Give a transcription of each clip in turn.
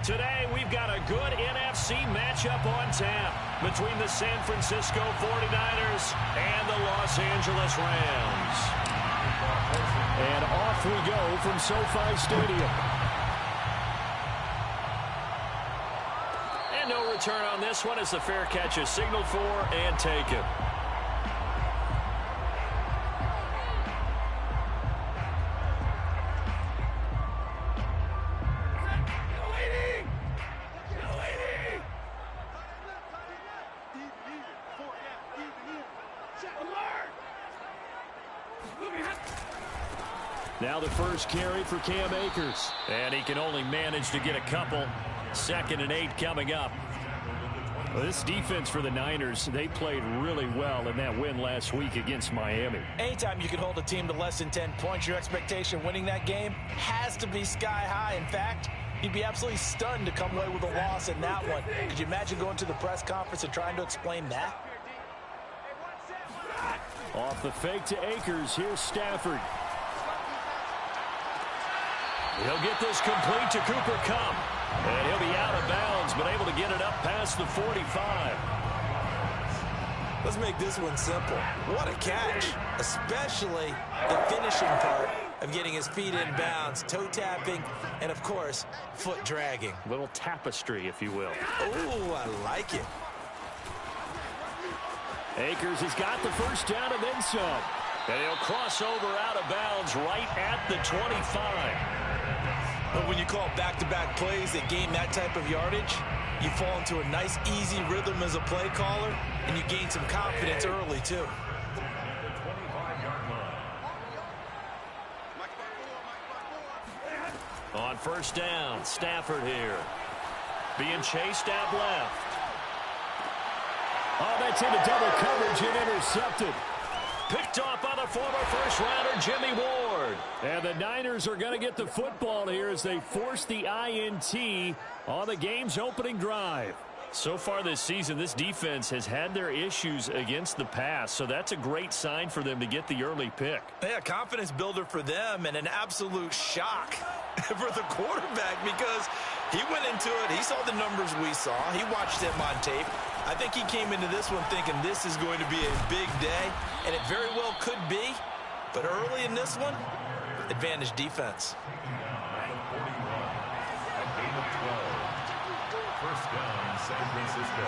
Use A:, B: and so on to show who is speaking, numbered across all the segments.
A: Today, we've got a good NFC matchup on tap between the San Francisco 49ers and the Los Angeles Rams. And off we go from SoFi Stadium. And no return on this one as the fair catch is signaled for and taken. Now the first carry for Cam Akers. And he can only manage to get a couple. 2nd and 8 coming up. Well, this defense for the Niners, they played really well in that win last week against Miami.
B: Anytime you can hold a team to less than 10 points, your expectation winning that game has to be sky high. In fact, you'd be absolutely stunned to come away with a loss in that one. Could you imagine going to the press conference and trying to explain that?
A: Off the fake to Akers. Here's Stafford. He'll get this complete to Cooper Kupp. And he'll be out of bounds, but able to get it up past the 45.
B: Let's make this one simple. What a catch, especially the finishing part of getting his feet in bounds, toe tapping, and, of course, foot dragging.
A: Little tapestry, if you will.
B: Oh, I like it.
A: Akers has got the first down and then some. And he'll cross over out of bounds right at the 25.
B: But when you call back-to-back plays that gain that type of yardage, you fall into a nice, easy rhythm as a play caller, and you gain some confidence early, too.
A: On first down, Stafford here. Being chased out left. Oh, that's into double coverage and intercepted. Picked off by the former first-rounder Jimmy Ward. And the Niners are going to get the football here as they force the INT on the game's opening drive. So far this season, this defense has had their issues against the pass, so that's a great sign for them to get the early pick.
B: Yeah, confidence builder for them and an absolute shock for the quarterback because he went into it. He saw the numbers we saw. He watched them on tape. I think he came into this one thinking this is going to be a big day, and it very well could be. But early in this one, advantage defense.
C: First down, San Francisco.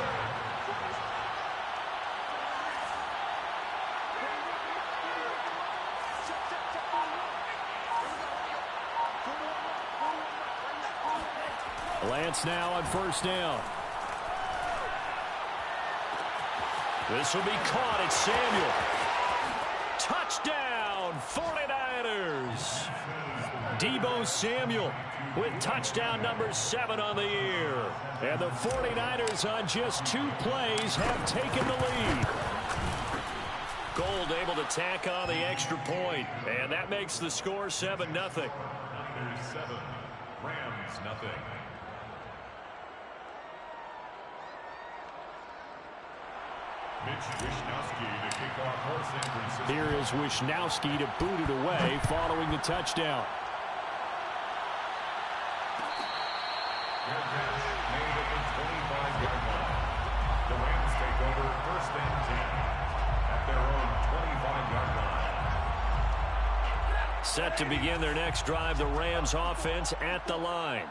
A: Lance now on first down. This will be caught. It's Samuel. Touchdown, 49ers. Deebo Samuel with touchdown number 7 on the year. And the 49ers on just 2 plays have taken the lead. Gold able to tack on the extra point. And that makes the score 7-0.
C: 7, Rams 0.
A: Here is Wisnowski to boot it away following the touchdown.
C: Made at the 25-yard line. The Rams take over 1st and 10 at their own 25-yard line.
A: Set to begin their next drive, the Rams offense at the line.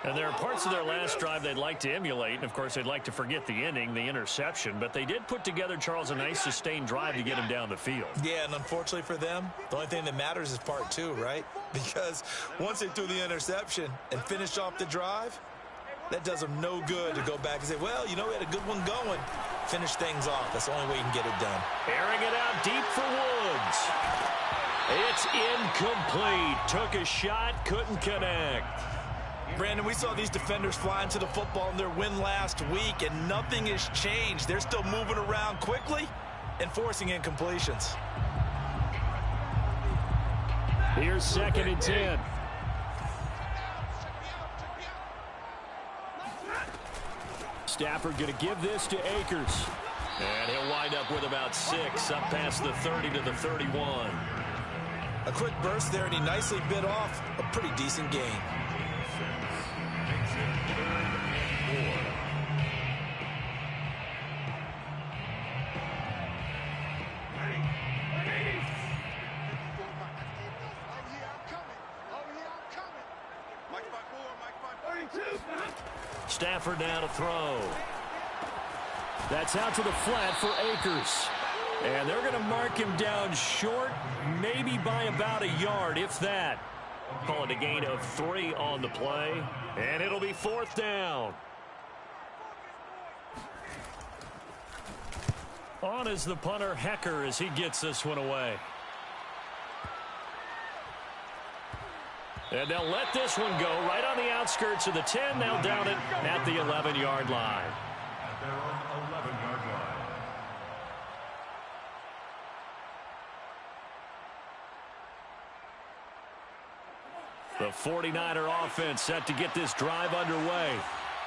A: And there are parts of their last drive they'd like to emulate. And, of course, they'd like to forget the ending, the interception. But they did put together, Charles, a nice sustained drive to get him down the field.
B: Yeah, and unfortunately for them, the only thing that matters is part 2, right? Because once they threw the interception and finished off the drive, that does them no good to go back and say, well, you know, we had a good one going. Finish things off. That's the only way you can get it done.
A: Airing it out deep for Woods. It's incomplete. Took a shot, couldn't connect.
B: Brandon, we saw these defenders fly into the football in their win last week, and nothing has changed. They're still moving around quickly and forcing incompletions.
A: Here's 2nd and 10. Stafford going to give this to Akers. And he'll wind up with about 6 up past the 30 to the 31.
B: A quick burst there, and he nicely bit off a pretty decent gain.
A: Stafford now to throw. That's out to the flat for Akers. And they're going to mark him down short, maybe by about a yard, if that. Call it a gain of 3 on the play. And it'll be 4th down. On is the punter, Hecker, as he gets this one away. And they'll let this one go right on the outskirts of the 10. They'll down it at the 11-yard line.
C: At their own 11-yard line.
A: The 49er offense set to get this drive underway.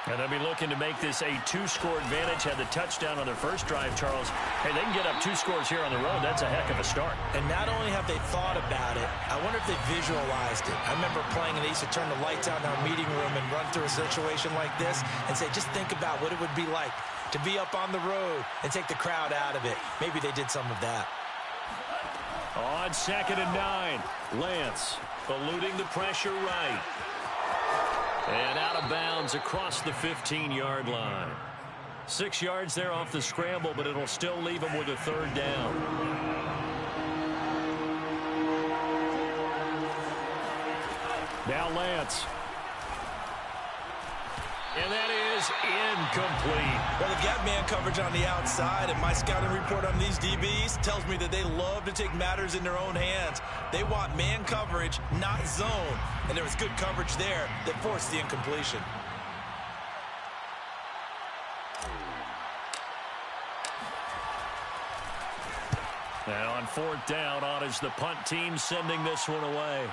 A: And they'll be looking to make this a 2-score advantage. Had the touchdown on their first drive, Charles. Hey, they can get up 2 scores here on the road. That's a heck of a start.
B: And not only have they thought about it, I wonder if they visualized it. I remember playing, and they used to turn the lights out in our meeting room and run through a situation like this and say, just think about what it would be like to be up on the road and take the crowd out of it. Maybe they did some of that.
A: On 2nd and 9, Lance eluding the pressure right. And out of bounds across the 15-yard line. 6 yards there off the scramble, but it'll still leave him with a 3rd down. Now Lance. And that is incomplete.
B: Well, they've got man coverage on the outside, and my scouting report on these DBs tells me that they love to take matters in their own hands. They want man coverage, not zone. And there was good coverage there that forced the incompletion.
A: And on 4th down, on is the punt team sending this one away.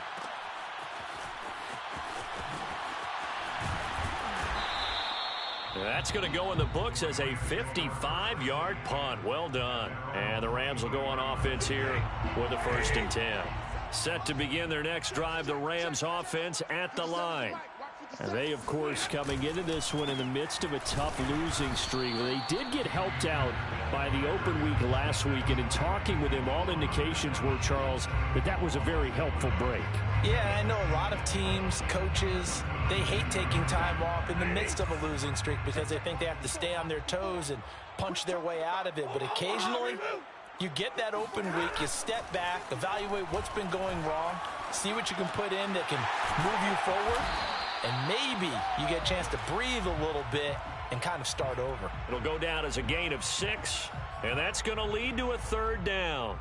A: That's going to go in the books as a 55-yard punt. Well done. And the Rams will go on offense here with a 1st and 10. Set to begin their next drive, the Rams offense at the line. And they, of course, coming into this one in the midst of a tough losing streak. They did get helped out by the open week last week, and in talking with him, all indications were, Charles, that was a very helpful break.
B: Yeah, I know a lot of teams, coaches, they hate taking time off in the midst of a losing streak because they think they have to stay on their toes and punch their way out of it. But occasionally, you get that open week, you step back, evaluate what's been going wrong, see what you can put in that can move you forward, and maybe you get a chance to breathe a little bit and kind of start over.
A: It'll go down as a gain of 6, and that's going to lead to a 3rd down.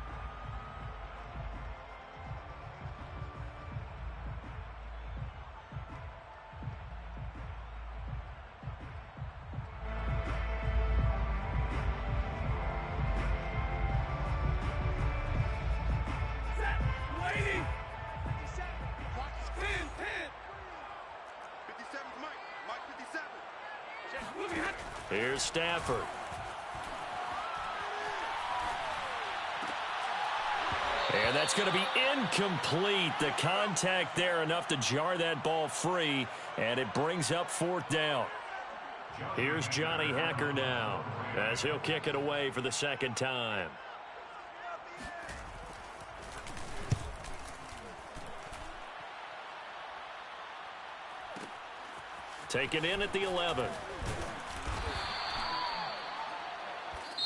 A: Here's Stafford. And that's going to be incomplete. The contact there enough to jar that ball free, and it brings up 4th down. Here's Johnny Hecker now as he'll kick it away for the 2nd time. Taken in at the 11.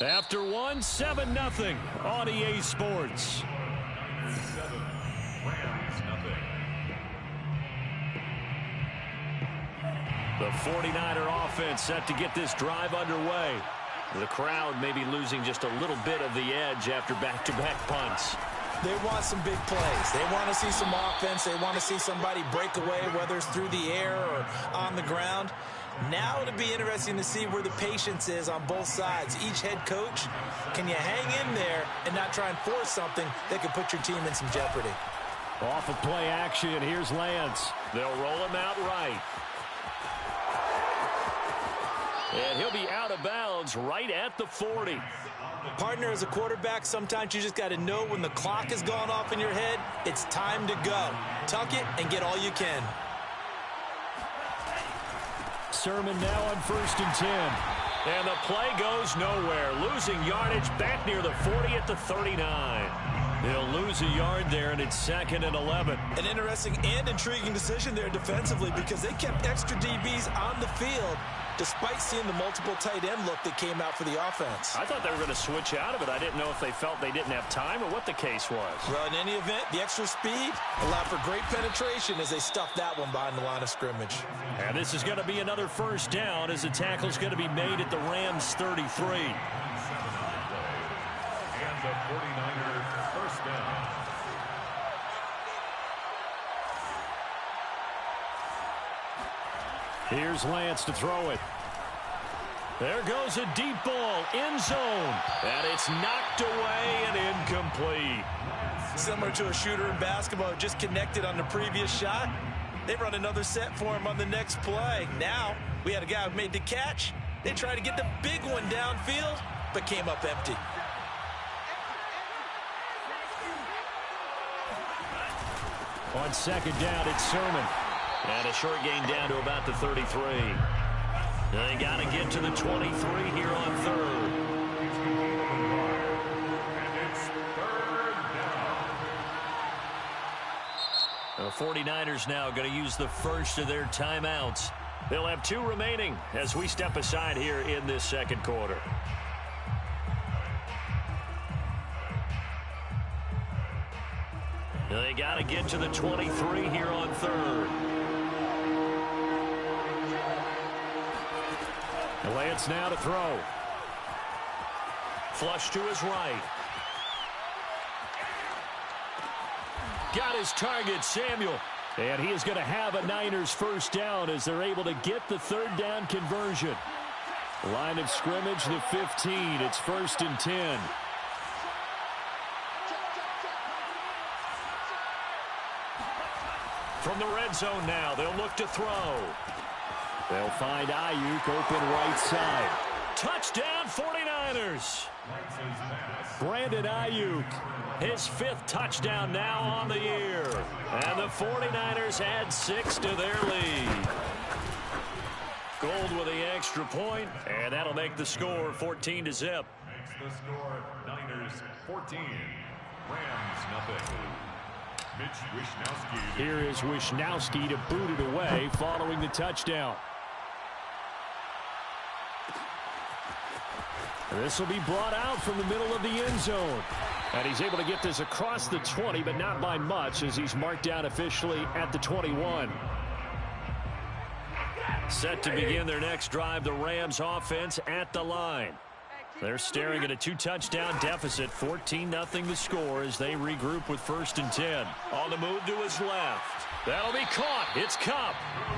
A: After one, 7-0 on EA Sports.
C: 7, Rams, nothing.
A: The 49er offense set to get this drive underway. The crowd may be losing just a little bit of the edge after back-to-back punts.
B: They want some big plays. They want to see some offense. They want to see somebody break away, whether it's through the air or on the ground. Now it'll be interesting to see where the patience is on both sides. Each head coach, can you hang in there and not try and force something that could put your team in some jeopardy?
A: Off of play action, here's Lance. They'll roll him out right. And he'll be out of bounds right at the 40.
B: Partner, as a quarterback, sometimes you just got to know when the clock has gone off in your head, it's time to go. Tuck it and get all you can.
A: Sermon now on 1st and 10. And the play goes nowhere. Losing yardage back near the 40 at the 39. They'll lose a yard there, and it's 2nd and 11.
B: An interesting and intriguing decision there defensively because they kept extra DBs on the field despite seeing the multiple tight end look that came out for the offense.
A: I thought they were going to switch out of it. I didn't know if they felt they didn't have time or what the case was.
B: Well, in any event, the extra speed allowed for great penetration as they stuffed that one behind the line of scrimmage.
A: And this is going to be another first down as the tackle's going to be made at the Rams 33.
C: And the 49ers first down.
A: Here's Lance to throw it. There goes a deep ball, end zone, and it's knocked away and incomplete.
B: Similar to a shooter in basketball who just connected on the previous shot. They run another set for him on the next play. Now, we had a guy who made the catch. They tried to get the big one downfield, but came up empty.
A: On second down, it's Sermon. And a short gain down to about the 33. They got to get to the 23 here on third.
C: And it's third down.
A: The 49ers now going to use the first of their timeouts. They'll have 2 remaining as we step aside here in this second quarter. They got to get to the 23 here on third. Lance now to throw. Flush to his right. Got his target, Samuel. And he is going to have a Niners first down as they're able to get the third down conversion. Line of scrimmage, the 15. It's 1st and 10. From the red zone now, they'll look to throw. They'll find Ayuk open right side. Touchdown 49ers. Brandon Ayuk, his 5th touchdown now on the year. And the 49ers add 6 to their lead. Gold with the extra point, and that'll make the score 14-0.
C: Makes the score Niners 14, Rams nothing.
A: Here is Wishnowsky to boot it away following the touchdown. This will be brought out from the middle of the end zone. And he's able to get this across the 20, but not by much as he's marked down officially at the 21. Set to begin their next drive, the Rams offense at the line. They're staring at a 2-touchdown deficit, 14-0 the score as they regroup with 1st and 10. On the move to his left. That'll be caught. It's Kupp.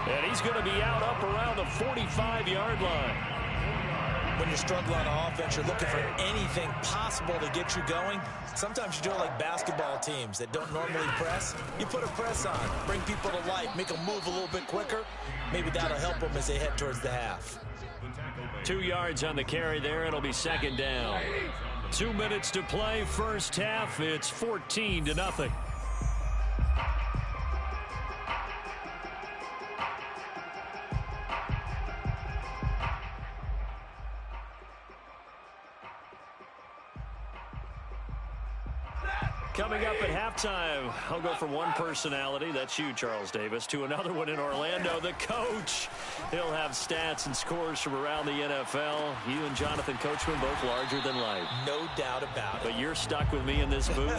A: And he's going to be out up around the 45-yard line.
B: When you're struggling on offense, you're looking for anything possible to get you going. Sometimes you do it like basketball teams that don't normally press. You put a press on, bring people to life, make them move a little bit quicker. Maybe that'll help them as they head towards the half.
A: 2 yards on the carry there. It'll be 2nd down. 2 minutes to play. First half. It's 14-0. Coming up at halftime, I'll go from one personality, that's you, Charles Davis, to another one in Orlando, the coach. He'll have stats and scores from around the NFL. You and Jonathan Coachman both larger than life.
B: No doubt about it.
A: But you're stuck with me in this booth,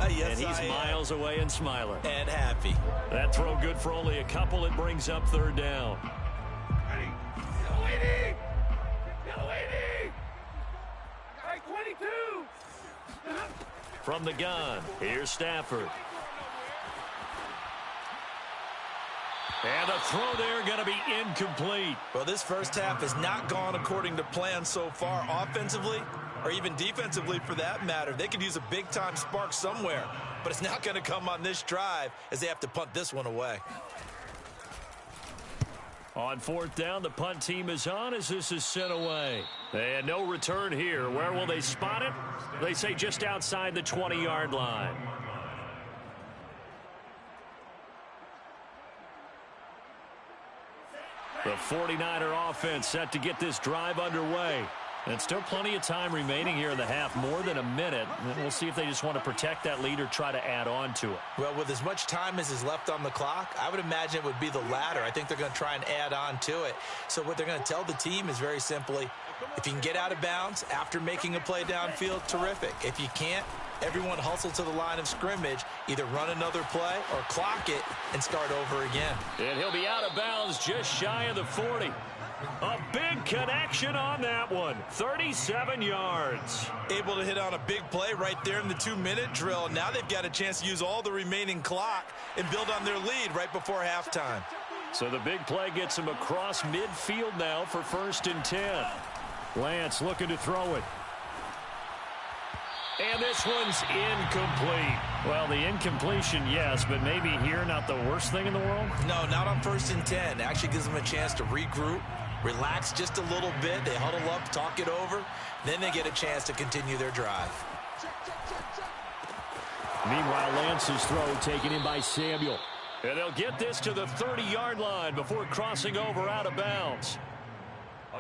B: yes,
A: and he's miles away and smiling.
B: And happy.
A: That throw good for only a couple. It brings up 3rd down. From the gun, here's Stafford. And the throw there going to be incomplete.
B: Well, this first half has not gone according to plan so far offensively or even defensively for that matter. They could use a big-time spark somewhere, but it's not going to come on this drive as they have to punt this one away.
A: On 4th down, the punt team is on as this is sent away. And no return here. Where will they spot it? They say just outside the 20-yard line. The 49er offense set to get this drive underway. And still plenty of time remaining here in the half, more than a minute. And we'll see if they just want to protect that lead or try to add on to it.
B: Well, with as much time as is left on the clock, I would imagine it would be the latter. I think they're going to try and add on to it. So what they're going to tell the team is very simply, if you can get out of bounds after making a play downfield, terrific. If you can't, everyone hustle to the line of scrimmage, either run another play or clock it and start over again.
A: And he'll be out of bounds just shy of the 40. A big connection on that one. 37 yards.
B: Able to hit on a big play right there in the 2-minute drill. Now they've got a chance to use all the remaining clock and build on their lead right before halftime.
A: So the big play gets him across midfield now for 1st and 10. Lance looking to throw it. And this one's incomplete. Well, the incompletion, yes, but maybe here not the worst thing in the world?
B: No, not on 1st and 10. Actually gives them a chance to regroup, relax just a little bit. They huddle up, talk it over. Then they get a chance to continue their drive.
A: Meanwhile, Lance's throw taken in by Samuel. And they'll get this to the 30-yard line before crossing over out of bounds.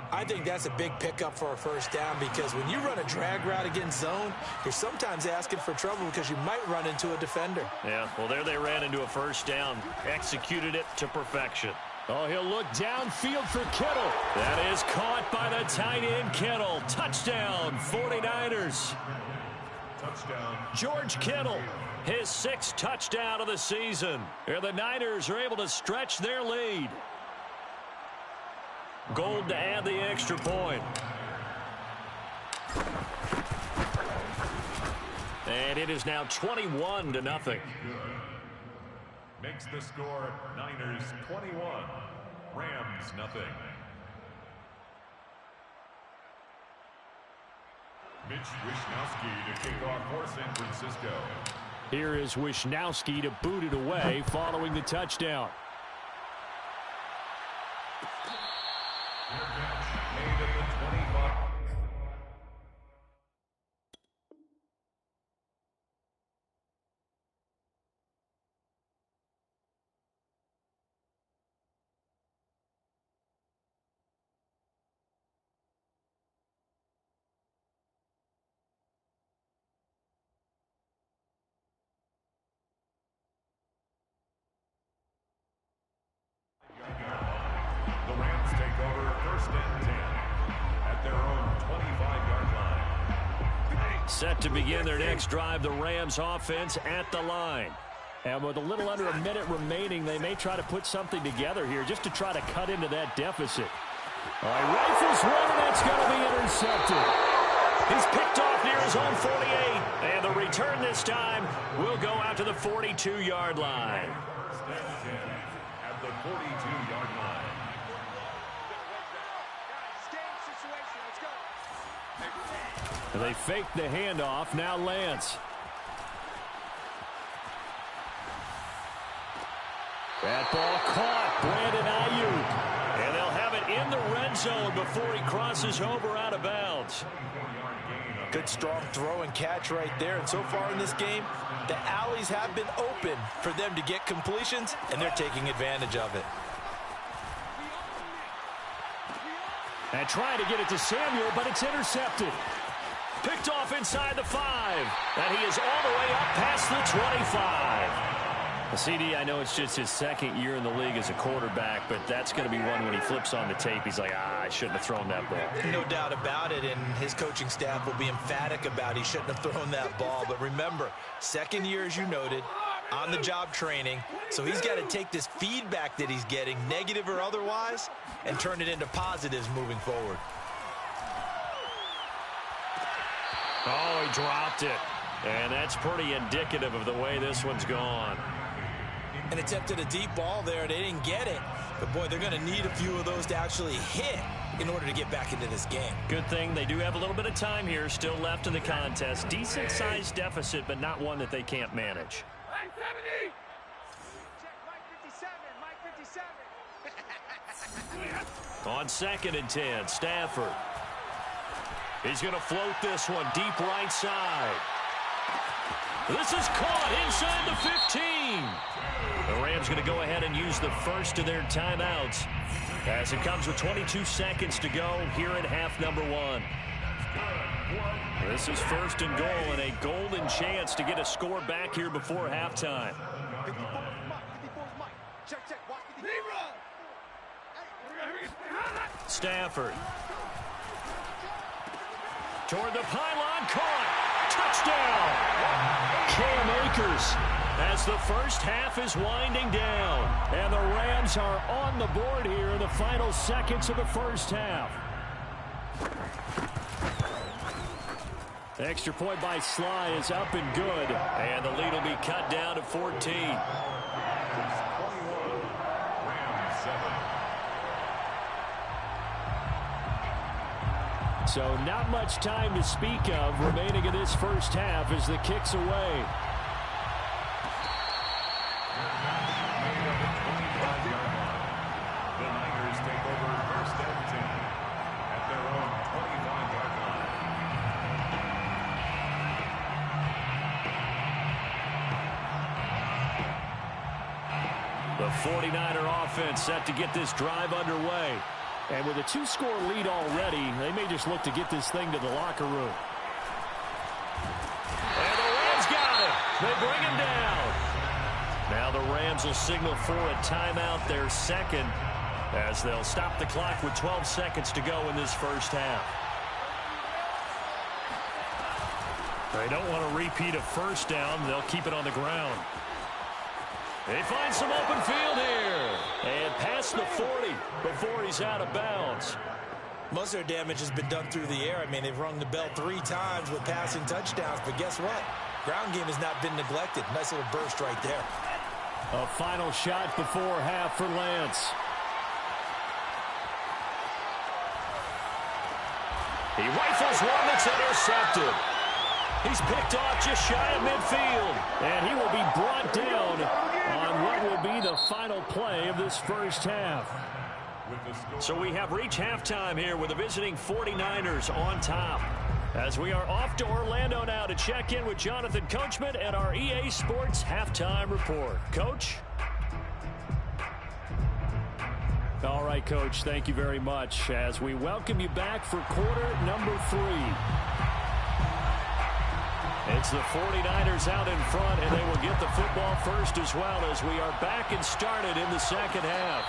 B: I think that's a big pickup for a 1st down because when you run a drag route against zone, you're sometimes asking for trouble because you might run into a defender.
A: Yeah, well, there they ran into a 1st down. Executed it to perfection. Oh, he'll look downfield for Kittle. That is caught by the tight end, Kittle. Touchdown, 49ers.
C: Touchdown.
A: George Kittle, his 6th touchdown of the season. And the Niners are able to stretch their lead. Gold to add the extra point. And it is now 21-0.
C: Makes the score Niners 21, Rams nothing. Mitch Wishnowsky to kick off for San Francisco.
A: Here is Wishnowsky to boot it away following the touchdown.
C: Made at the 25. The Rams take over 1st and 10 at their own 25-yard line.
A: Set to begin their next drive, the Rams offense at the line. And with a little under a minute remaining, they may try to put something together here just to try to cut into that deficit. All right, rifles one, and that's going to be intercepted. He's picked off near his own 48, and the return this time will go out to the 42-yard line.
C: 1st and 10 at the 42-yard line.
A: They fake the handoff. Now Lance. That ball caught. Brandon Ayuk. And they'll have it in the red zone before he crosses over out of bounds.
B: Good strong throw and catch right there. And so far in this game, the alleys have been open for them to get completions, and they're taking advantage of it.
A: And trying to get it to Samuel, but it's intercepted. Picked off inside the 5. And he is all the way up past the 25. CD, I know it's just his 2nd year in the league as a quarterback, but that's going to be one when he flips on the tape. He's like, I shouldn't have thrown that ball.
B: No doubt about it, and his coaching staff will be emphatic about he shouldn't have thrown that ball. But remember, 2nd year, as you noted, on-the-job training. So he's got to take this feedback that he's getting, negative or otherwise, and turn it into positives moving forward.
A: Oh, he dropped it. And that's pretty indicative of the way this one's gone.
B: And attempted a deep ball there. They didn't get it. But, boy, they're going to need a few of those to actually hit in order to get back into this game.
A: Good thing they do have a little bit of time here still left in the contest. Decent-sized deficit, but not one that they can't manage. On 2nd and 10, Stafford. He's going to float this one deep right side. This is caught inside the 15. The Rams going to go ahead and use the first of their timeouts as it comes with 22 seconds to go here at half number 1. This is first and goal and a golden chance to get a score back here before halftime. Stafford. Toward the pylon, caught. Touchdown. Cam Akers as the first half is winding down. And the Rams are on the board here in the final seconds of the first half. The extra point by Sly is up and good. And the lead will be cut down to 14.
C: 21, Rams 7.
A: So not much time to speak of remaining in this first half as the kick's away.
C: The Niners take over first and 10 at their own 25-yard line.
A: The 49er offense set to get this drive underway. And with a two-score lead already, they may just look to get this thing to the locker room. And the Rams got it. They bring him down. Now the Rams will signal for a timeout, their second, as they'll stop the clock with 12 seconds to go in this first half. They don't want to repeat a first down. They'll keep it on the ground. They find some open field here. And past the 40 before he's out of bounds.
B: Most of their damage has been done through the air. I mean, they've rung the bell 3 times with passing touchdowns. But guess what? Ground game has not been neglected. Nice little burst right there.
A: A final shot before half for Lance. He rifles one that's intercepted. He's picked off just shy of midfield. And he will be brought down on what will be the final play of this first half. So we have reached halftime here with the visiting 49ers on top. As we are off to Orlando now to check in with Jonathan Coachman and our EA Sports Halftime Report. Coach? All right, Coach, thank you very much as we welcome you back for quarter number 3. It's the 49ers out in front, and they will get the football first as well as we are back and started in the second half.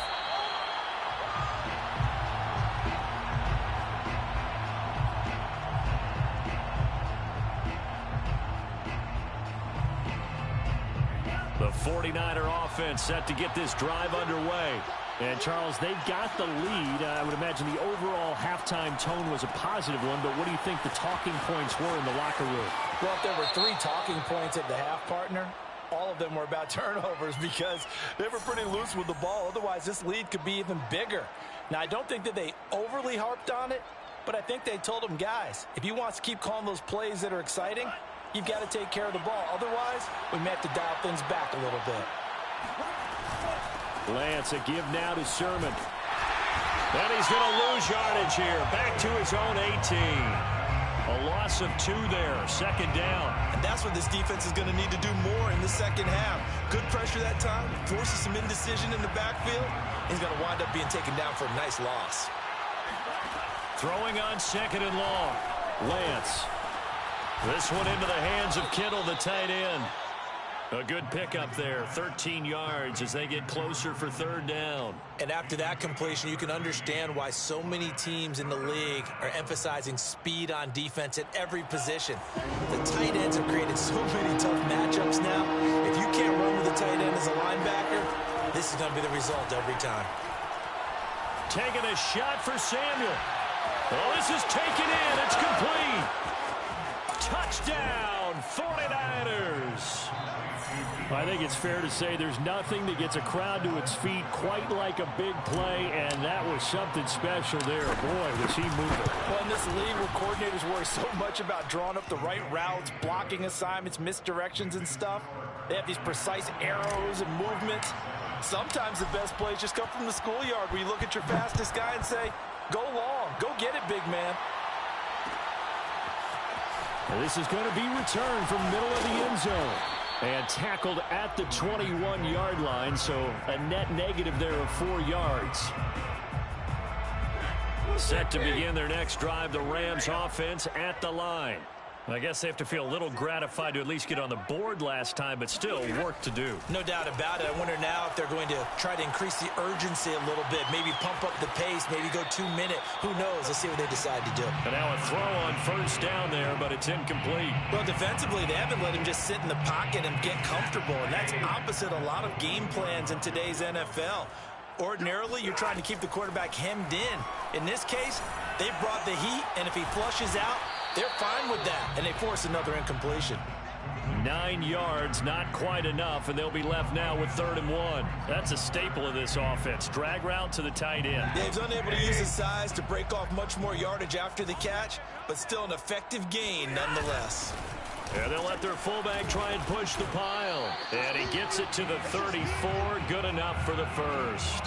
A: The 49er offense set to get this drive underway. And, Charles, they've got the lead. I would imagine the overall halftime tone was a positive one, but what do you think the talking points were in the locker room?
B: Well, if there were 3 talking points at the half, partner, all of them were about turnovers because they were pretty loose with the ball. Otherwise, this lead could be even bigger. Now, I don't think that they overly harped on it, but I think they told them, guys, if you want to keep calling those plays that are exciting, you've got to take care of the ball. Otherwise, we may have to dial things back a little bit.
A: Lance, a give now to Sermon. And he's going to lose yardage here. Back to his own 18. A loss of 2 there. Second down.
B: And that's what this defense is going to need to do more in the second half. Good pressure that time. Forces some indecision in the backfield. He's going to wind up being taken down for a nice loss.
A: Throwing on second and long. Lance. This one into the hands of Kittle, the tight end. A good pickup there, 13 yards as they get closer for third down.
B: And after that completion, you can understand why so many teams in the league are emphasizing speed on defense at every position. The tight ends have created so many tough matchups now. If you can't run with the tight end as a linebacker, this is going to be the result every time.
A: Taking a shot for Samuel. Oh, this is taken in. It's complete. Touchdown, 49ers. I think it's fair to say there's nothing that gets a crowd to its feet quite like a big play, and that was something special there. Boy, was he moving.
D: Well, in this league where coordinators worry so much about drawing up the right routes, blocking assignments, misdirections and stuff, they have these precise arrows and movements. Sometimes the best plays just come from the schoolyard where you look at your fastest guy and say, go long, go get it, big man.
A: And this is going to be returned from middle of the end zone. And tackled at the 21-yard line, so a net negative there of 4 yards. Set to begin their next drive, the Rams offense at the line. I guess they have to feel a little gratified to at least get on the board last time, but still work to do.
B: No doubt about it. I wonder now if they're going to try to increase the urgency a little bit, maybe pump up the pace, maybe go 2 minute. Who knows? Let's see what they decide to do.
A: And now a throw on first down there, but it's incomplete.
B: Well, defensively, they haven't let him just sit in the pocket and get comfortable, and that's opposite a lot of game plans in today's NFL. Ordinarily, you're trying to keep the quarterback hemmed in. In this case, they brought the heat, and if he flushes out, they're fine with that, and they force another incompletion.
A: 9 yards, not quite enough, and they'll be left now with 3rd and 1. That's a staple of this offense. Drag route to the tight end.
B: Yeah, he's unable to use his size to break off much more yardage after the catch, but still an effective gain nonetheless.
A: And they'll let their fullback try and push the pile. And he gets it to the 34. Good enough for the first.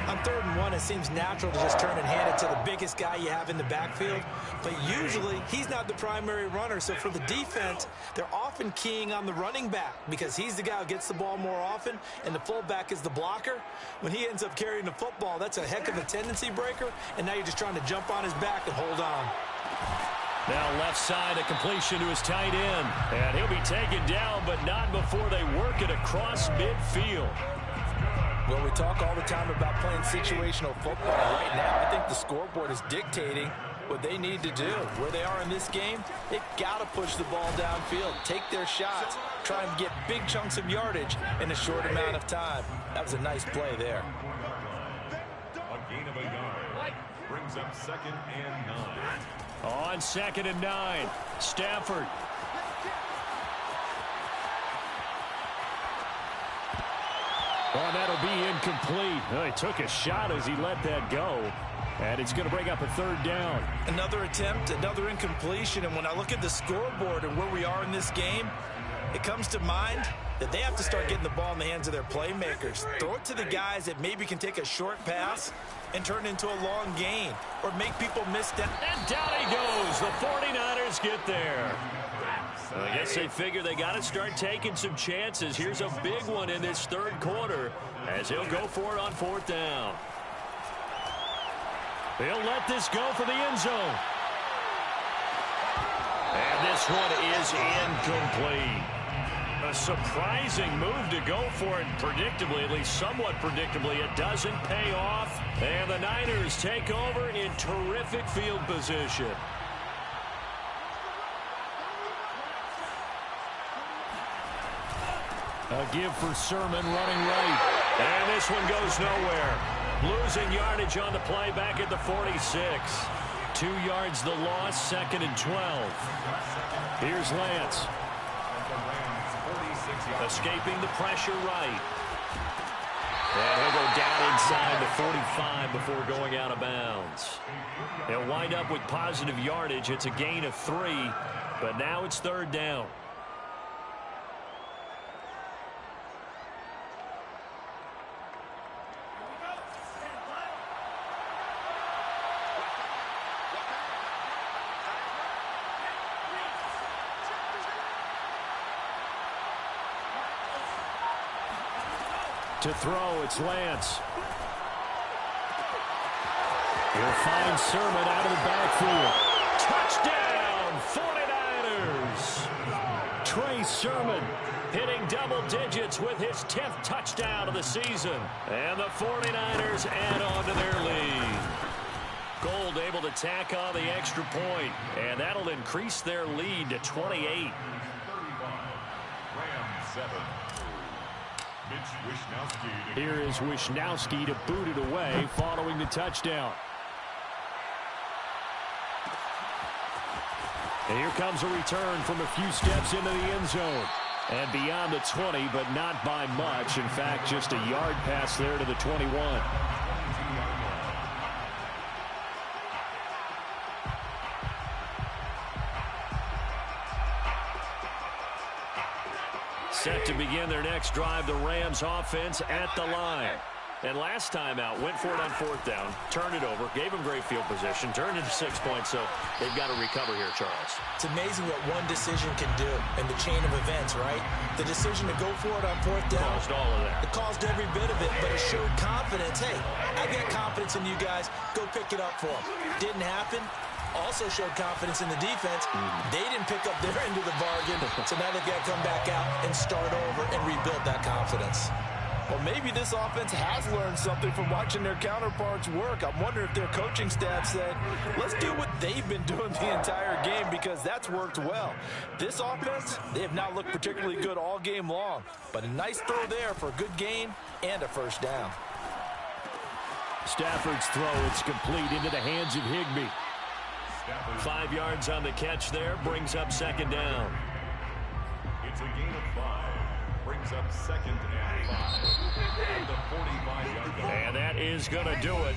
B: On 3rd and 1, it seems natural to just turn and hand it to the biggest guy you have in the backfield. But usually, he's not the primary runner. So for the defense, they're often keying on the running back because he's the guy who gets the ball more often, and the fullback is the blocker. When he ends up carrying the football, that's a heck of a tendency breaker, and now you're just trying to jump on his back and hold on.
A: Now left side, a completion to his tight end. And he'll be taken down, but not before they work it across midfield.
D: Well, we talk all the time about playing situational football. Right now, I think the scoreboard is dictating what they need to do. Where they are in this game, they've got to push the ball downfield, take their shots, try and get big chunks of yardage in a short amount of time. That was a nice play there.
C: A gain of a yard. Brings up 2nd and 9.
A: On 2nd and 9, Stafford. Oh, that'll be incomplete. Oh, he took a shot as he let that go. And it's going to bring up a 3rd down.
B: Another attempt, another incompletion. And when I look at the scoreboard and where we are in this game, it comes to mind that they have to start getting the ball in the hands of their playmakers. Throw it to the guys that maybe can take a short pass and turn it into a long gain or make people miss that.
A: And down he goes. The 49ers get there. I guess they figure they got to start taking some chances. Here's a big one in this 3rd quarter as he'll go for it on 4th down. He'll let this go for the end zone. And this one is incomplete. A surprising move to go for it predictably, at least somewhat predictably. It doesn't pay off. And the Niners take over in terrific field position. A give for Sermon running right. And this one goes nowhere. Losing yardage on the play back at the 46. 2 yards the loss, 2nd and 12. Here's Lance. Escaping the pressure right. And he'll go down inside the 45 before going out of bounds. They'll wind up with positive yardage. It's a gain of 3, but now it's 3rd down. To throw, it's Lance. He'll find Sermon out of the backfield. Touchdown, 49ers! Trey Sermon hitting double digits with his 10th touchdown of the season. And the 49ers add on to their lead. Gold able to tack on the extra point, and that'll increase their lead to 28.
C: 35. Rams 7.
A: Here is Wishnowski to boot it away following the touchdown. And here comes a return from a few steps into the end zone. And beyond the 20, but not by much. In fact, just a yard pass there to the 21. Set to begin their next drive, the Rams offense at the line. And last time out, went for it on 4th down, turned it over, gave him great field position, turned it to 6 points, so they've got to recover here, Charles.
B: It's amazing what one decision can do in the chain of events, right? The decision to go for it on 4th down.
A: Caused all of that.
B: It caused every bit of it, but it showed confidence. Hey, I got confidence in you guys. Go pick it up for them. Didn't happen. Also showed confidence in the defense. They didn't pick up their end of the bargain, so now they've got to come back out and start over and rebuild that confidence.
D: Well, maybe this offense has learned something from watching their counterparts work. I'm wondering if their coaching staff said, let's do what they've been doing the entire game, because that's worked well. This offense, they have not looked particularly good all game long, but a nice throw there for a good gain and a first down.
A: Stafford's throw, it's complete into the hands of Higbee. 5 yards on the catch there, brings up 2nd down.
C: It's a gain of 5. Brings up 2nd and 5. And the 45-yard line.
A: And that is going to do it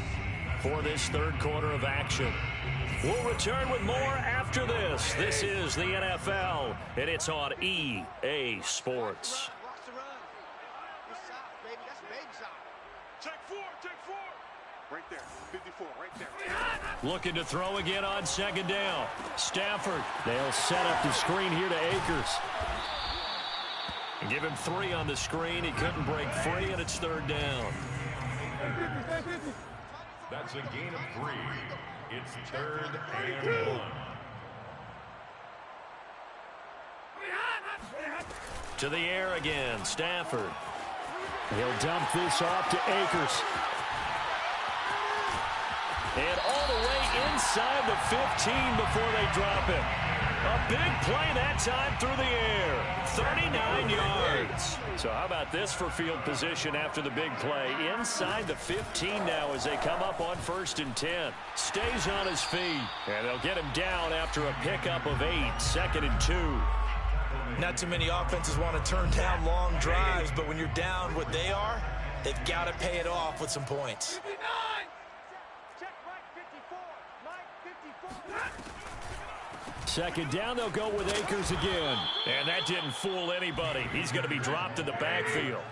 A: for this 3rd quarter of action. We'll return with more after this. This is the NFL, and it's on EA Sports.
E: Right there, 54, right there.
A: Looking to throw again on 2nd down. Stafford, they'll set up the screen here to Akers. And give him 3 on the screen. He couldn't break free, and it's 3rd down.
C: That's a gain of 3. It's 3rd and 1.
A: To the air again, Stafford. He'll dump this off to Akers. And all the way inside the 15 before they drop him. A big play that time through the air. 39 yards. So how about this for field position after the big play? Inside the 15 now as they come up on 1st and 10. Stays on his feet. And they'll get him down after a pickup of 8. 2nd and 2.
B: Not too many offenses want to turn down long drives, but when you're down what they are, they've got to pay it off with some points.
A: 2nd down, they'll go with Akers again. And that didn't fool anybody. He's going to be dropped in the backfield.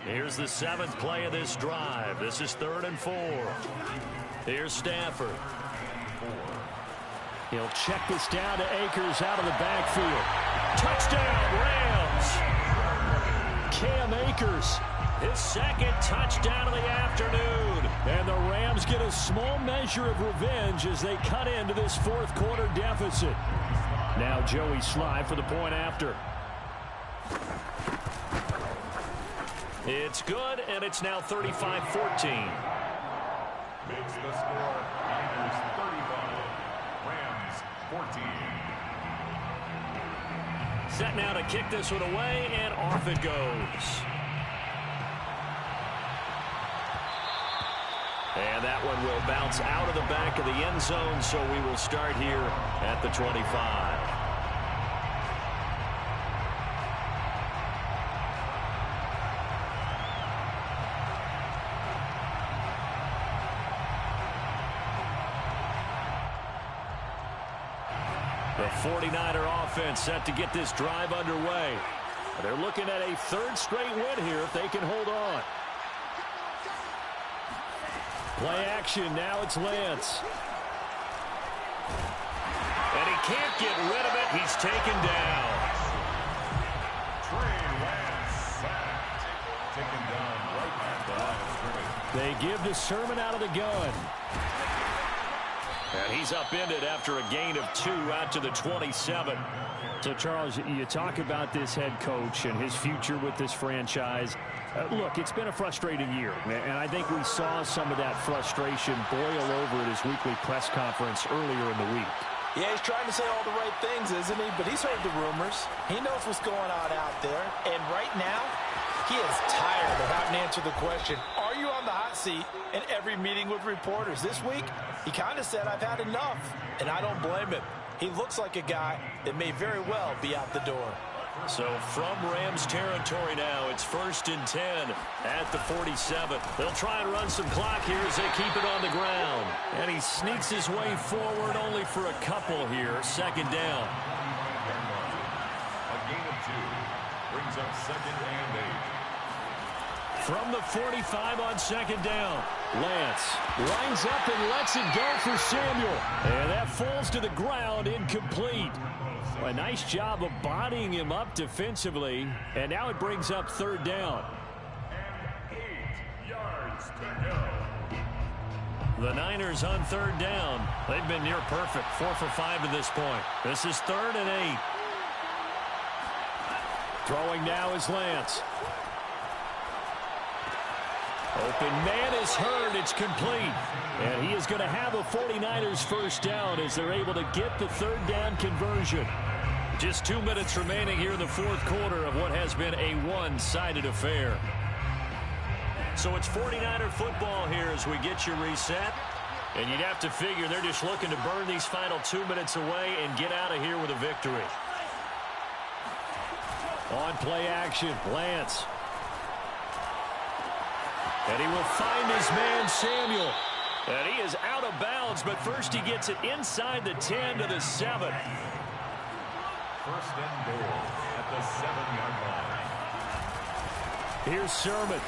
A: Here's the 7th play of this drive. This is 3rd and 4. Here's Stafford. He'll check this down to Akers out of the backfield. Touchdown, Rams! Cam Akers, his 2nd touchdown of the afternoon. And the Rams get a small measure of revenge as they cut into this 4th quarter deficit. Now Joey Sly for the point after. It's good, and it's now 35-14.
C: Makes the score Niners 35, Rams 14.
A: Set now to kick this one away, and off it goes. And that one will bounce out of the back of the end zone, so we will start here at the 25. The 49er offense set to get this drive underway. They're looking at a 3rd straight win here if they can hold on. Play action, now it's Lance. And he can't get rid of it, he's taken down.
C: Trey Lance sacked. Taken down right at the line of scrimmage.
A: They give the sermon out of the gun. And he's upended after a gain of 2 out to the 27. So, Charles, you talk about this head coach and his future with this franchise. Look, it's been a frustrating year, and I think we saw some of that frustration boil over at his weekly press conference earlier in the week.
D: Yeah, he's trying to say all the right things, isn't he? But he's heard the rumors. He knows what's going on out there. And right now, he is tired of having to answer the question, are you on the hot seat in every meeting with reporters? This week, he kind of said, I've had enough. And I don't blame him. He looks like a guy that may very well be out the door.
A: So from Rams territory now, it's 1st and 10 at the 47. They'll try and run some clock here as they keep it on the ground. And he sneaks his way forward only for a couple here. 2nd down.
C: A gain of 2 brings up 2nd and 8.
A: From the 45 on second down. Lance lines up and lets it go for Samuel. And that falls to the ground, incomplete. A nice job of bodying him up defensively. And now it brings up third down.
C: And 8 yards to go.
A: The Niners on third down. They've been near perfect. 4 for 5 to this point. This is 3rd and 8. Throwing now is Lance. Open man is heard. It's complete. And he is going to have a 49ers first down as they're able to get the third down conversion. Just 2 minutes remaining here in the fourth quarter of what has been a one-sided affair. So it's 49er football here as we get you reset. And you'd have to figure they're just looking to burn these final 2 minutes away and get out of here with a victory. On play action, Lance. And he will find his man, Samuel. And he is out of bounds, but first he gets it inside the 10 to the 7.
C: First and goal at the 7-yard line.
A: Here's Sermon.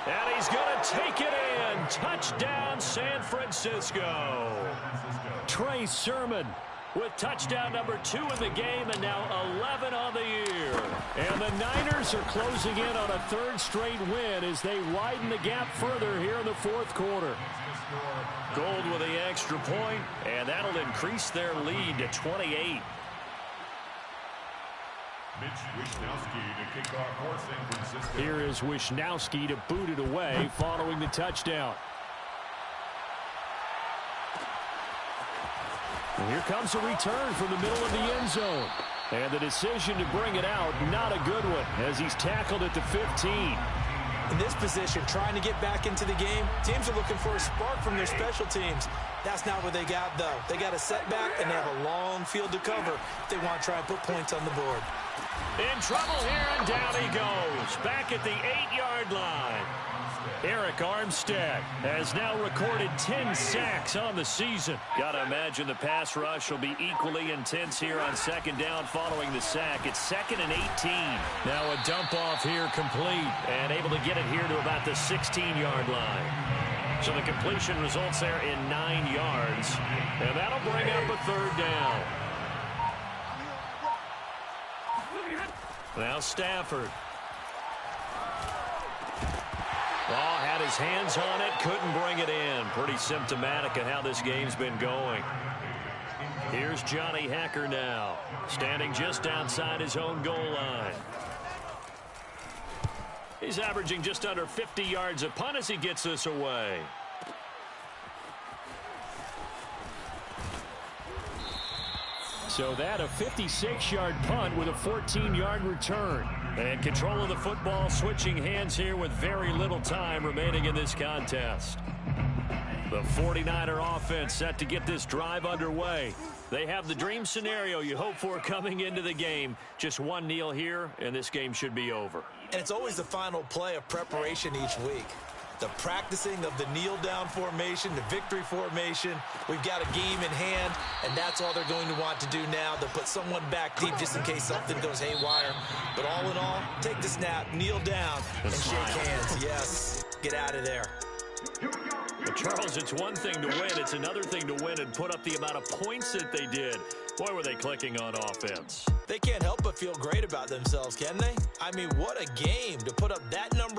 A: And he's going to take it in. Touchdown, San Francisco. Trey Sermon with touchdown number 2 in the game, and now 11 on the year. And the Niners are closing in on a third straight win as they widen the gap further here in the fourth quarter. Gold with the extra point, and that'll increase their lead to 28. Here is Wisnowski to boot it away following the touchdown. And here comes a return from the middle of the end zone. And the decision to bring it out, not a good one, as he's tackled at the 15.
D: In this position, trying to get back into the game, teams are looking for a spark from their special teams. That's not what they got, though. They got a setback, and they have a long field to cover if they want to try and put points on the board.
A: In trouble here, and down he goes. Back at the 8-yard line. Eric Armstead has now recorded 10 sacks on the season. Got to imagine the pass rush will be equally intense here on second down following the sack. It's 2nd and 18. Now a dump off here complete and able to get it here to about the 16-yard line. So the completion results there in 9 yards. And that'll bring up a third down. Now Stafford. Oh, had his hands on it, couldn't bring it in. Pretty symptomatic of how this game's been going. Here's Johnny Hecker now, standing just outside his own goal line. He's averaging just under 50 yards a punt as he gets this away. So that a 56-yard punt with a 14-yard return. And control of the football switching hands here with very little time remaining in this contest. The 49er offense set to get this drive underway. They have the dream scenario you hope for coming into the game. Just one kneel here, and this game should be over.
D: And it's always the final play of preparation each week. The practicing of the kneel-down formation, the victory formation. We've got a game in hand, and that's all they're going to want to do now, to put someone back deep just in case something goes haywire. But all in all, take the snap, kneel down, and shake hands. Yes, get out of there.
A: But Charles, it's one thing to win. It's another thing to win and put up the amount of points that they did. Boy, were they clicking on offense.
D: They can't help but feel great about themselves, can they? I mean, what a game to put up that number